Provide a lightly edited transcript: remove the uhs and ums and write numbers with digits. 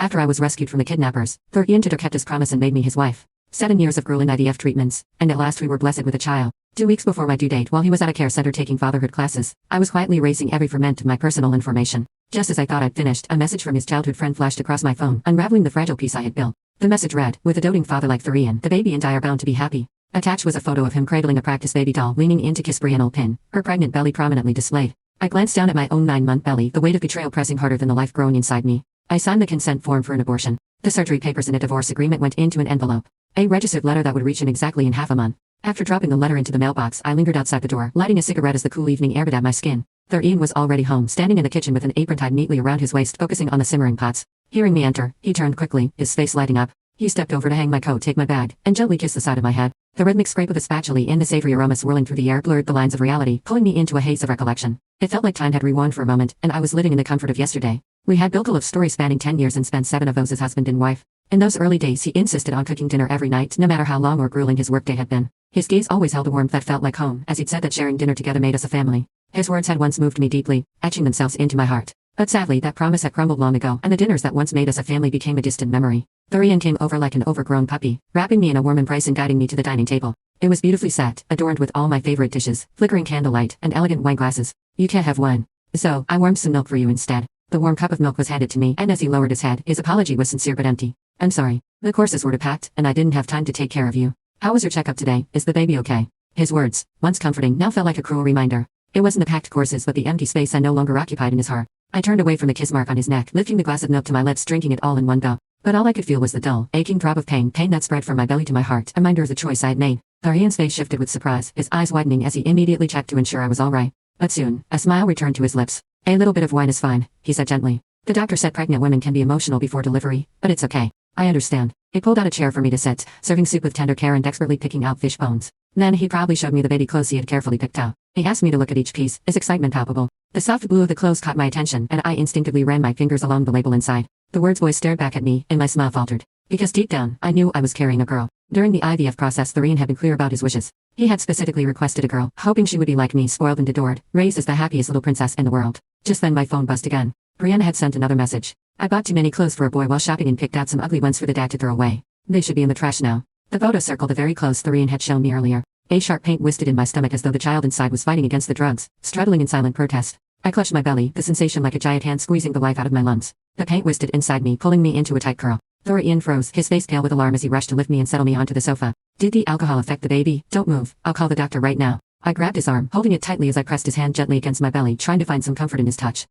After I was rescued from the kidnappers, Thurian Tutor kept his promise and made me his wife. 7 years of grueling IVF treatments, and at last we were blessed with a child. 2 weeks before my due date, while he was at a care center taking fatherhood classes, I was quietly erasing every ferment of my personal information. Just as I thought I'd finished, a message from his childhood friend flashed across my phone, unraveling the fragile piece I had built. The message read, "With a doting father like Thurian, the baby and I are bound to be happy." Attached was a photo of him cradling a practice baby doll, leaning in to kiss Brianna Pin, her pregnant belly prominently displayed. I glanced down at my own 9-month belly, the weight of betrayal pressing harder than the life growing inside me. I signed the consent form for an abortion. The surgery papers and a divorce agreement went into an envelope. A registered letter that would reach him exactly in half a month. After dropping the letter into the mailbox, I lingered outside the door, lighting a cigarette as the cool evening air bit at my skin. Thurian was already home, standing in the kitchen with an apron tied neatly around his waist, focusing on the simmering pots. Hearing me enter, he turned quickly, his face lighting up. He stepped over to hang my coat, take my bag, and gently kiss the side of my head. The rhythmic scrape of the spatula and the savory aroma swirling through the air blurred the lines of reality, pulling me into a haze of recollection. It felt like time had rewound for a moment, and I was living in the comfort of yesterday. We had built a love story spanning 10 years and spent 7 of those as husband and wife. In those early days he insisted on cooking dinner every night, no matter how long or grueling his workday had been. His gaze always held a warmth that felt like home, as he'd said that sharing dinner together made us a family. His words had once moved me deeply, etching themselves into my heart. But sadly that promise had crumbled long ago, and the dinners that once made us a family became a distant memory. Thurian came over like an overgrown puppy, wrapping me in a warm embrace and guiding me to the dining table. It was beautifully set, adorned with all my favorite dishes, flickering candlelight, and elegant wine glasses. "You can't have wine. So, I warmed some milk for you instead." The warm cup of milk was handed to me, and as he lowered his head, his apology was sincere but empty. "I'm sorry. The courses were packed, and I didn't have time to take care of you. How was your checkup today? Is the baby okay?" His words, once comforting, now felt like a cruel reminder. It wasn't the packed courses but the empty space I no longer occupied in his heart. I turned away from the kiss mark on his neck, lifting the glass of milk to my lips, drinking it all in one go. But all I could feel was the dull, aching throb of pain that spread from my belly to my heart, a reminder of the choice I had made. Thurian's face shifted with surprise, his eyes widening as he immediately checked to ensure I was all right. But soon, a smile returned to his lips. "A little bit of wine is fine," he said gently. "The doctor said pregnant women can be emotional before delivery, but it's okay. I understand." He pulled out a chair for me to sit, serving soup with tender care and expertly picking out fish bones. Then he proudly showed me the baby clothes he had carefully picked out. He asked me to look at each piece, his excitement palpable. The soft blue of the clothes caught my attention, and I instinctively ran my fingers along the label inside. The words "boy" stared back at me, and my smile faltered. Because deep down, I knew I was carrying a girl. During the IVF process, Thurian had been clear about his wishes. He had specifically requested a girl, hoping she would be like me, spoiled and adored, raised as the happiest little princess in the world. Just then my phone buzzed again. Brianna had sent another message. "I bought too many clothes for a boy while shopping and picked out some ugly ones for the dad to throw away. They should be in the trash now." The photo circled the very clothes Thurian had shown me earlier. A sharp pain twisted in my stomach as though the child inside was fighting against the drugs, struggling in silent protest. I clutched my belly, the sensation like a giant hand squeezing the life out of my lungs. The pain twisted inside me, pulling me into a tight curl. Thurian froze, his face pale with alarm as he rushed to lift me and settle me onto the sofa. "Did the alcohol affect the baby? Don't move. I'll call the doctor right now." I grabbed his arm, holding it tightly as I pressed his hand gently against my belly, trying to find some comfort in his touch.